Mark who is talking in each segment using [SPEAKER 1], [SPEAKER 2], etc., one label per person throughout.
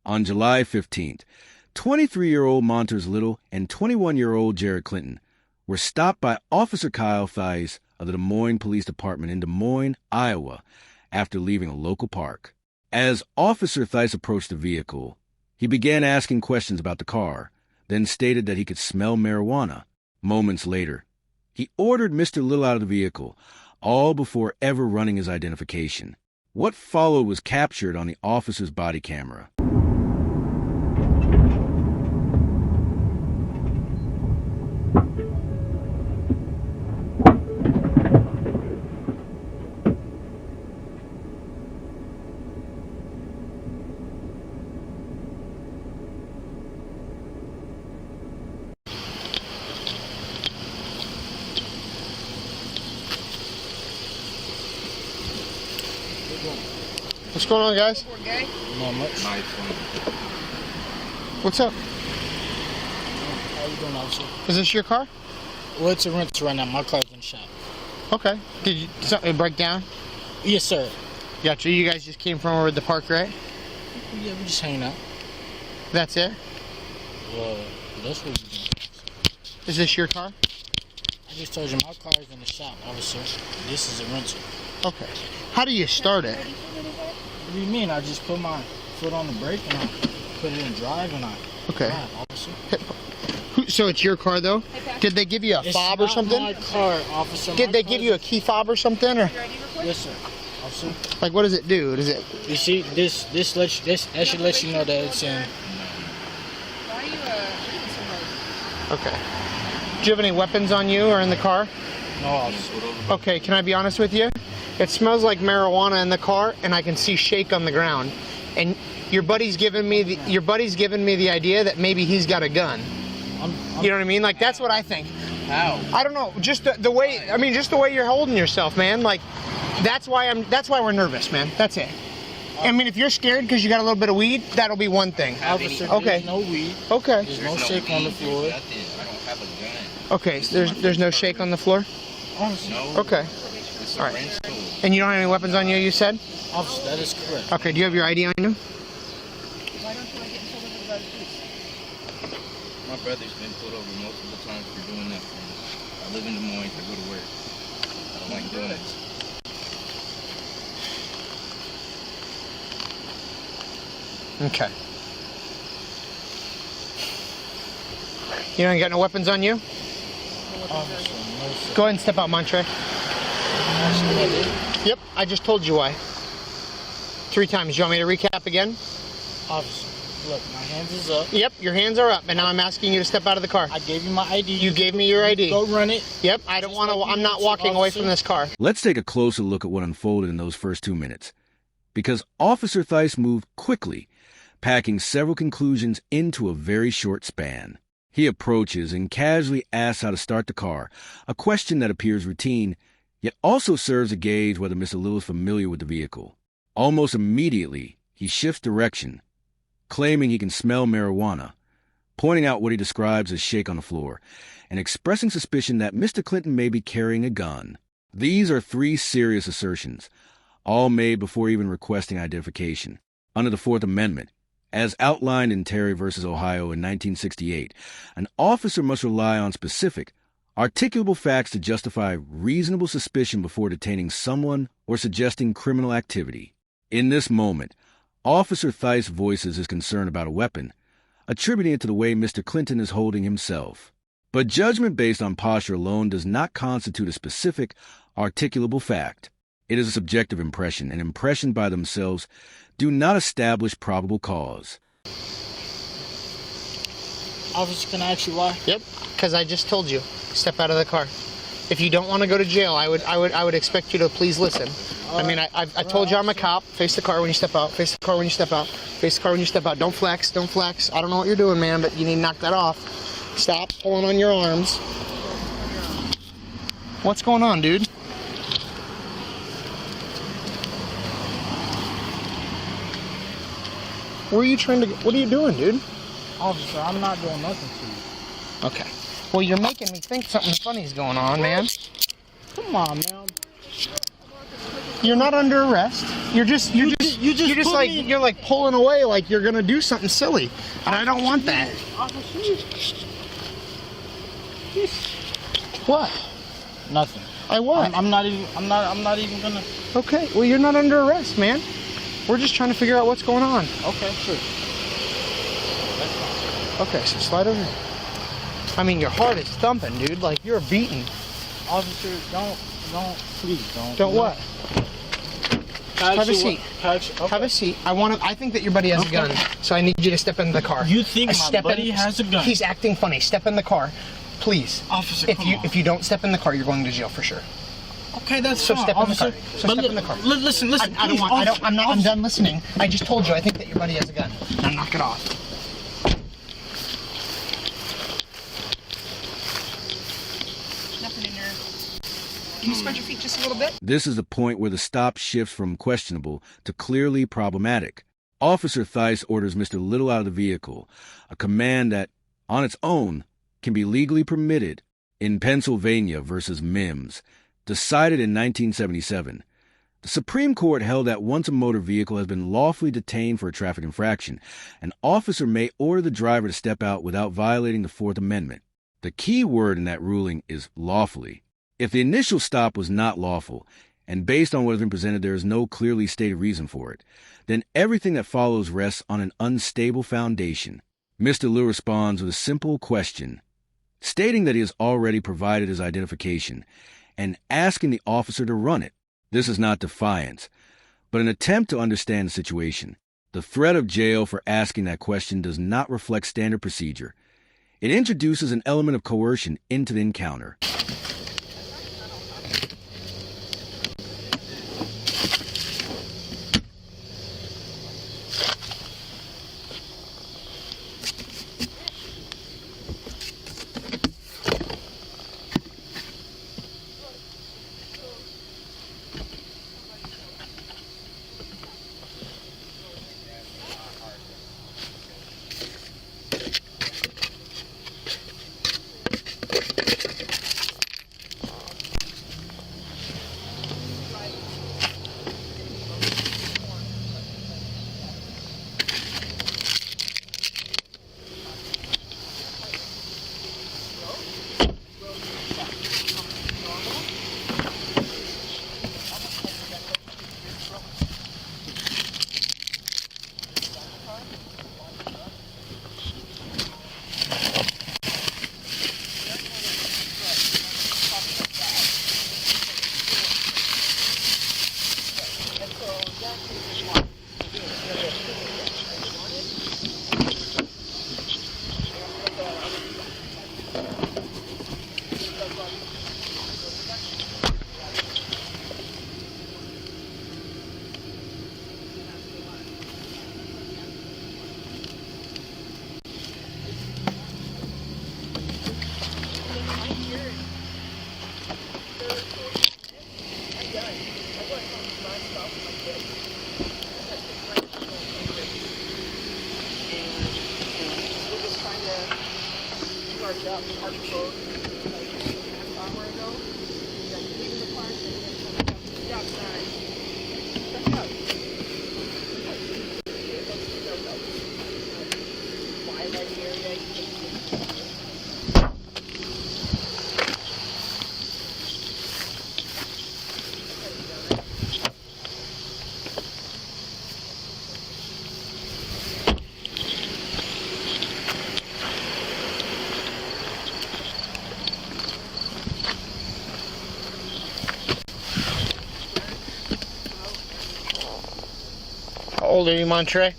[SPEAKER 1] On July 15th, 23-year-old Monters Little and 21-year-old Jared Clinton were stopped by Officer Kyle Theis of the Des Moines Police Department in Des Moines, Iowa, after leaving a local park. As Officer Theis approached the vehicle, he began asking questions about the car, then stated that he could smell marijuana. Moments later, he ordered Mr. Little out of the vehicle, all before ever running his identification. What followed was captured on the officer's body camera.
[SPEAKER 2] What's going on, guys?
[SPEAKER 3] Not much.
[SPEAKER 2] What's up?
[SPEAKER 3] How you doing, officer?
[SPEAKER 2] Is this your car?
[SPEAKER 3] Well, it's a rental right now. My car's in the shop.
[SPEAKER 2] Okay. Did something break down?
[SPEAKER 3] Yes, sir.
[SPEAKER 2] Gotcha. You guys just came from over at the park, right?
[SPEAKER 3] Yeah, we just hanging out.
[SPEAKER 2] That's it?
[SPEAKER 3] Well, that's what we doing.
[SPEAKER 2] Is this your car?
[SPEAKER 3] I just told you my car's in the shop, officer. This is a rental.
[SPEAKER 2] Okay. How do you start it?
[SPEAKER 3] What do you mean? I just put my foot on the brake and I put it in drive and I drive, officer.
[SPEAKER 2] So it's your car, though? Did they give you a fob or something?
[SPEAKER 3] It's not my car, officer.
[SPEAKER 2] Did they give you a key fob or something? Or?
[SPEAKER 3] Yes, sir. Officer.
[SPEAKER 2] Like, what does it do? Does it?
[SPEAKER 3] You see, this should let you know that it's in.
[SPEAKER 4] Why are you hitting somebody?
[SPEAKER 2] Okay. Do you have any weapons on you or in the car?
[SPEAKER 3] No, officer.
[SPEAKER 2] Okay, can I be honest with you? It smells like marijuana in the car, and I can see shake on the ground. And your buddy's given me the idea that maybe he's got a gun. You know what I mean? Like, that's what I think.
[SPEAKER 3] How?
[SPEAKER 2] I don't know. Just the way. I mean, just the way you're holding yourself, man. Like, that's why we're nervous, man. That's it. I mean, if you're scared because you got a little bit of weed, that'll be one thing.
[SPEAKER 3] Officer,
[SPEAKER 2] okay.
[SPEAKER 3] There's no weed.
[SPEAKER 2] Okay.
[SPEAKER 3] There's no shake on the floor.
[SPEAKER 5] I don't have a gun.
[SPEAKER 2] Okay. So there's no shake on the floor.
[SPEAKER 3] Officer.
[SPEAKER 5] No.
[SPEAKER 2] Okay.
[SPEAKER 5] It's
[SPEAKER 2] All right.
[SPEAKER 5] rental.
[SPEAKER 2] And you don't have any weapons on you, you said?
[SPEAKER 3] Officer, that is correct.
[SPEAKER 2] Okay, do you have your ID on you?
[SPEAKER 4] Why don't you want to get in trouble with the police?
[SPEAKER 5] My brother's been pulled over multiple times for doing that for me. I live in Des Moines. I go to work. I don't like doing it.
[SPEAKER 2] Okay. You don't got no weapons on you?
[SPEAKER 3] Officer, no, sir.
[SPEAKER 2] Go ahead and step out, Montre.
[SPEAKER 3] Actually, I did.
[SPEAKER 2] Yep, I just told you why. 3 times. Do you want me to recap again?
[SPEAKER 3] Officer, look, my hands is up.
[SPEAKER 2] Yep, your hands are up, and now I'm asking you to step out of the car.
[SPEAKER 3] I gave you my ID.
[SPEAKER 2] You gave me your ID.
[SPEAKER 3] Go run it.
[SPEAKER 2] Yep, I don't want to. I'm not walking away from this car.
[SPEAKER 1] Let's take a closer look at what unfolded in those first 2 minutes. Because Officer Theis moved quickly, packing several conclusions into a very short span. He approaches and casually asks how to start the car, a question that appears routine, yet also serves to gauge whether Mr. Little is familiar with the vehicle. Almost immediately, he shifts direction, claiming he can smell marijuana, pointing out what he describes as shake on the floor, and expressing suspicion that Mr. Clinton may be carrying a gun. These are 3 serious assertions, all made before even requesting identification. Under the Fourth Amendment, as outlined in Terry v. Ohio in 1968, an officer must rely on specific, articulable facts to justify reasonable suspicion before detaining someone or suggesting criminal activity. In this moment, Officer Theis voices his concern about a weapon, attributing it to the way Mr. Clinton is holding himself. But judgment based on posture alone does not constitute a specific, articulable fact. It is a subjective impression, and impressions by themselves do not establish probable cause.
[SPEAKER 3] Officer, can I ask you why?
[SPEAKER 2] Yep, because I just told you, step out of the car. If you don't want to go to jail, I would expect you to please listen. I mean, I told you I'm a cop. Face the car when you step out. Face the car when you step out. Face the car when you step out. Don't flex. Don't flex. I don't know what you're doing, man, but you need to knock that off. Stop pulling on your arms. What's going on, dude? Where are you trying to? What are you doing, dude?
[SPEAKER 3] Officer, I'm not doing nothing to you.
[SPEAKER 2] Okay. Well, you're making me think something funny's going on, man.
[SPEAKER 3] Come on, man.
[SPEAKER 2] You're not under arrest. You're just like
[SPEAKER 3] me...
[SPEAKER 2] you're like pulling away like you're gonna do something silly, and I don't want that. What?
[SPEAKER 3] Nothing.
[SPEAKER 2] I what?
[SPEAKER 3] I'm not even gonna.
[SPEAKER 2] Okay. Well, you're not under arrest, man. We're just trying to figure out what's going on.
[SPEAKER 3] Okay, sure.
[SPEAKER 2] Okay, so slide over here. I mean, your heart is thumping, dude. Like you're beaten.
[SPEAKER 3] Officer, please don't.
[SPEAKER 2] Don't what? Have a seat.
[SPEAKER 3] Okay.
[SPEAKER 2] Have a seat. I think that your buddy has a gun, so I need you to step in the car.
[SPEAKER 3] You think my buddy has a gun?
[SPEAKER 2] He's acting funny. Step in the car, please.
[SPEAKER 3] Officer,
[SPEAKER 2] if you don't step in the car, you're going to jail for sure.
[SPEAKER 3] Okay, that's
[SPEAKER 2] so
[SPEAKER 3] fine,
[SPEAKER 2] step
[SPEAKER 3] officer.
[SPEAKER 2] in the car. So step in the car.
[SPEAKER 3] Listen.
[SPEAKER 2] I'm done listening. I just told you I think that your buddy has a gun. Now knock it off.
[SPEAKER 4] Nothing in there. Can you spread your feet just a little bit?
[SPEAKER 1] This is the point where the stop shifts from questionable to clearly problematic. Officer Theis orders Mr. Little out of the vehicle, a command that, on its own, can be legally permitted in Pennsylvania versus Mims, decided in 1977. The Supreme Court held that once a motor vehicle has been lawfully detained for a traffic infraction, an officer may order the driver to step out without violating the Fourth Amendment. The key word in that ruling is lawfully. If the initial stop was not lawful, and based on what has been presented there is no clearly stated reason for it, then everything that follows rests on an unstable foundation. Mr. Liu responds with a simple question, stating that he has already provided his identification, and asking the officer to run it. This is not defiance, but an attempt to understand the situation. The threat of jail for asking that question does not reflect standard procedure. It introduces an element of coercion into the encounter.
[SPEAKER 2] How old are you, Montre?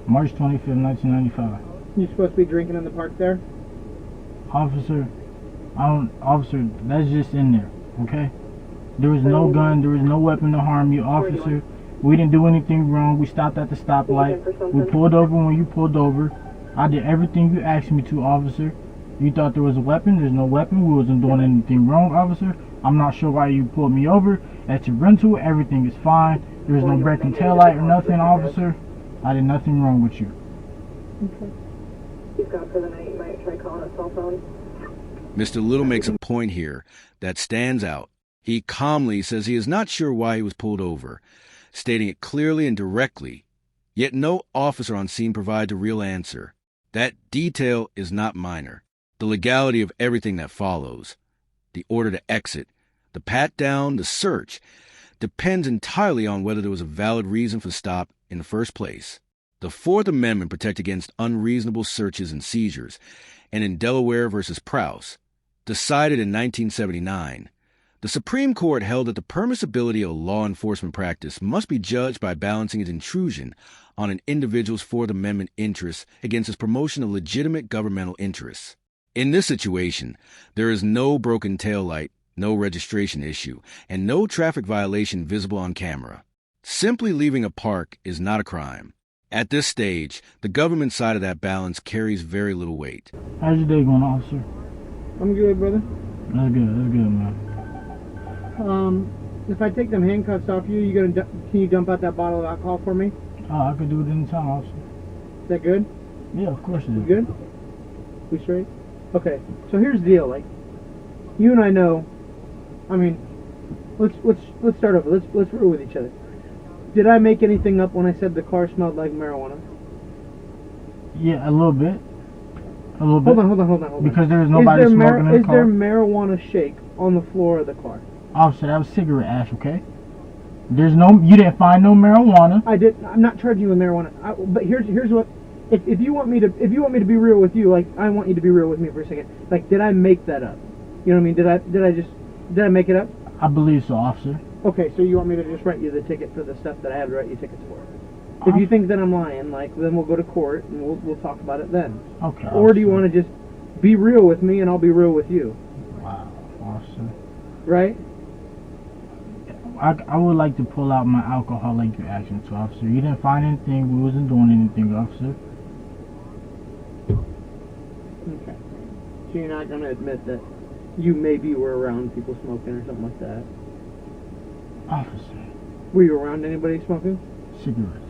[SPEAKER 3] March 25th, 1995.
[SPEAKER 2] You supposed to be drinking in the park there?
[SPEAKER 3] Officer, officer, that's just in there, okay? There was no gun, there was no weapon to harm you, officer. We didn't do anything wrong. We stopped at the stoplight. We pulled over when you pulled over. I did everything you asked me to, officer. You thought there was a weapon. There's no weapon. We wasn't doing anything wrong, officer. I'm not sure why you pulled me over. At your rental, everything is fine. There was no breaking tail light or nothing, officer. I did nothing wrong with you.
[SPEAKER 6] Okay. He's gone for the night. You might try calling a cell phone.
[SPEAKER 1] Mr. Little makes a point here that stands out. He calmly says he is not sure why he was pulled over, stating it clearly and directly, yet no officer on scene provides a real answer. That detail is not minor. The legality of everything that follows, the order to exit, the pat-down, the search, depends entirely on whether there was a valid reason for the stop in the first place. The Fourth Amendment protects against unreasonable searches and seizures, and in Delaware v. Prowse, decided in 1979, the Supreme Court held that the permissibility of a law enforcement practice must be judged by balancing its intrusion on an individual's Fourth Amendment interests against its promotion of legitimate governmental interests. In this situation, there is no broken taillight, no registration issue, and no traffic violation visible on camera. Simply leaving a park is not a crime. At this stage, the government side of that balance carries very little weight.
[SPEAKER 3] How's your day going, officer?
[SPEAKER 2] I'm good, brother.
[SPEAKER 3] That's good, man.
[SPEAKER 2] If I take them handcuffs off you, can you dump out that bottle of alcohol for me?
[SPEAKER 3] I could do it anytime, officer.
[SPEAKER 2] Is that good?
[SPEAKER 3] Yeah, of course it
[SPEAKER 2] You
[SPEAKER 3] is.
[SPEAKER 2] good? We straight? Okay. So here's the deal. Like, you and I know. I mean, let's start over. Let's roll with each other. Did I make anything up when I said the car smelled like marijuana?
[SPEAKER 3] Yeah, a little bit.
[SPEAKER 2] Hold on.
[SPEAKER 3] Because there's nobody smoking in the car.
[SPEAKER 2] Is there marijuana shake on the floor of the car?
[SPEAKER 3] Officer, that was cigarette ash, okay? You didn't find no marijuana.
[SPEAKER 2] I'm not charging you with marijuana. But here's what. If you want me to be real with you, like, I want you to be real with me for a second. Like, did I make that up? You know what I mean? Did I make it up?
[SPEAKER 3] I believe so, officer.
[SPEAKER 2] Okay, so you want me to just write you the ticket for the stuff that I have to write you tickets for? If you think that I'm lying, like, then we'll go to court and we'll talk about it then.
[SPEAKER 3] Okay.
[SPEAKER 2] Or do you want to just be real with me and I'll be real with you?
[SPEAKER 3] Wow, officer.
[SPEAKER 2] Right?
[SPEAKER 3] I would like to pull out my alcoholic reaction to officer. You didn't find anything. We wasn't doing anything, officer.
[SPEAKER 2] Okay. So you're not going to admit that you maybe were around people smoking or something like that?
[SPEAKER 3] Officer.
[SPEAKER 2] Were you around anybody smoking?
[SPEAKER 3] Cigarettes.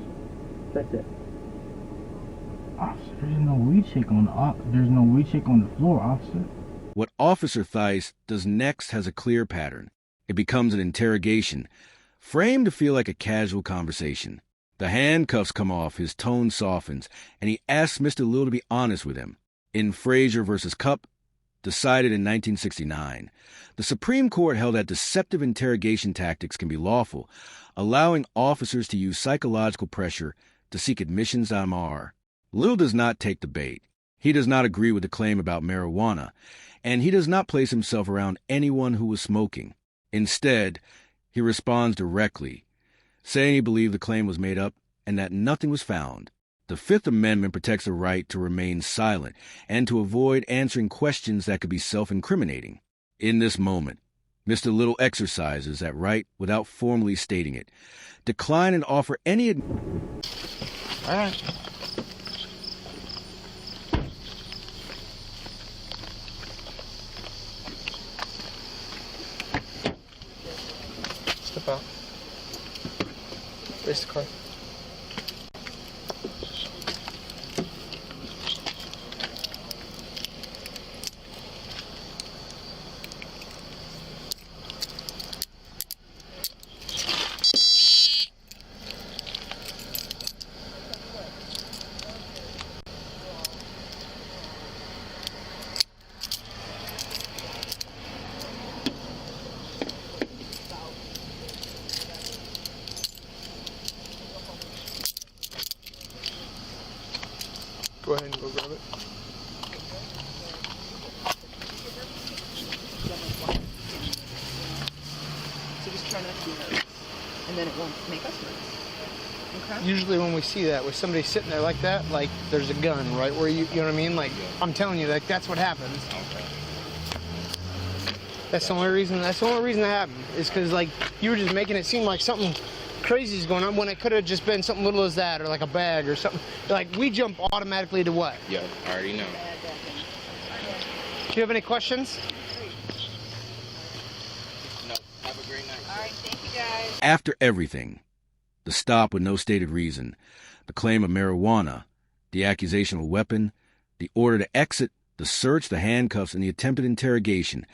[SPEAKER 2] That's it.
[SPEAKER 3] Officer, there's no weed shake on the floor, officer.
[SPEAKER 1] What Officer Theis does next has a clear pattern. It becomes an interrogation, framed to feel like a casual conversation. The handcuffs come off, his tone softens, and he asks Mr. Little to be honest with him. In Frazier v. Cupp, decided in 1969, the Supreme Court held that deceptive interrogation tactics can be lawful, allowing officers to use psychological pressure to seek admissions on MR. Little does not take the bait. He does not agree with the claim about marijuana, and he does not place himself around anyone who was smoking. Instead, he responds directly, saying he believed the claim was made up and that nothing was found. The Fifth Amendment protects the right to remain silent and to avoid answering questions that could be self-incriminating. In this moment, Mr. Little exercises that right without formally stating it, decline and offer any...
[SPEAKER 2] All right. Step out. Face the car. Go ahead and go grab it.
[SPEAKER 4] So just try not to be nervous, and then it won't make us nervous. Okay?
[SPEAKER 2] Usually when we see that, with somebody sitting there like that, like there's a gun, right? Where you know what I mean? Like, I'm telling you, like, that's what happens.
[SPEAKER 5] Okay.
[SPEAKER 2] That's the only reason that happened, is because, like, you were just making it seem like something crazy is going on when it could have just been something little as that, or like a bag or something. Like, we jump automatically to what?
[SPEAKER 5] Yeah, I already know.
[SPEAKER 2] Do you have any questions?
[SPEAKER 5] No. Have a great night.
[SPEAKER 4] All right, thank you guys.
[SPEAKER 1] After everything, the stop with no stated reason, the claim of marijuana, the accusation of a weapon, the order to exit, the search, the handcuffs, and the attempted interrogation,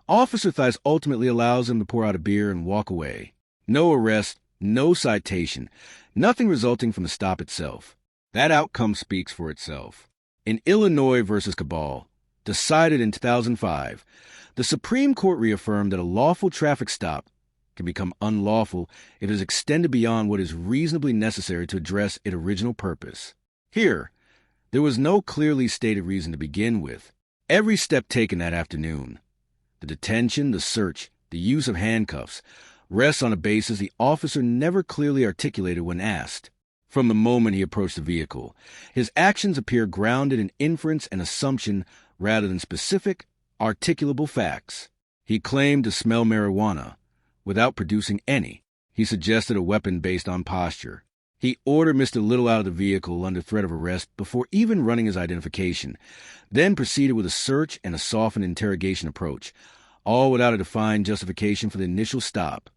[SPEAKER 1] Officer Theis ultimately allows him to pour out a beer and walk away. No arrest, no citation, nothing resulting from the stop itself. That outcome speaks for itself. In Illinois versus Cabal, decided in 2005, the Supreme Court reaffirmed that a lawful traffic stop can become unlawful if it is extended beyond what is reasonably necessary to address its original purpose. Here, there was no clearly stated reason to begin with. Every step taken that afternoon, the detention, the search, the use of handcuffs, rests on a basis the officer never clearly articulated when asked. From the moment he approached the vehicle, his actions appear grounded in inference and assumption rather than specific, articulable facts. He claimed to smell marijuana without producing any. He suggested a weapon based on posture. He ordered Mr. Little out of the vehicle under threat of arrest before even running his identification, then proceeded with a search and a softened interrogation approach, all without a defined justification for the initial stop.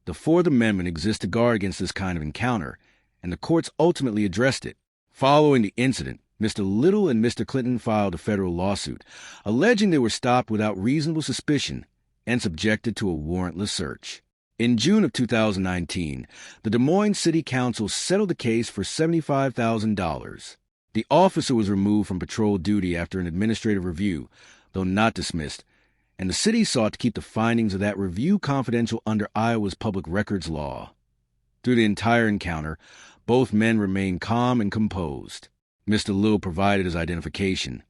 [SPEAKER 1] The Fourth Amendment exists to guard against this kind of encounter, and the courts ultimately addressed it. Following the incident, Mr. Little and Mr. Clinton filed a federal lawsuit, alleging they were stopped without reasonable suspicion and subjected to a warrantless search. In June of 2019, the Des Moines City Council settled the case for $75,000. The officer was removed from patrol duty after an administrative review, though not dismissed, and the city sought to keep the findings of that review confidential under Iowa's public records law. Through the entire encounter, both men remained calm and composed. Mr. Little provided his identification,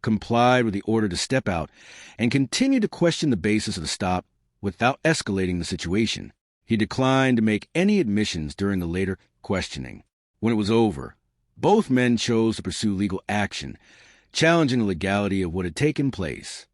[SPEAKER 1] complied with the order to step out, and continued to question the basis of the stop without escalating the situation. He declined to make any admissions during the later questioning. When it was over, both men chose to pursue legal action, challenging the legality of what had taken place.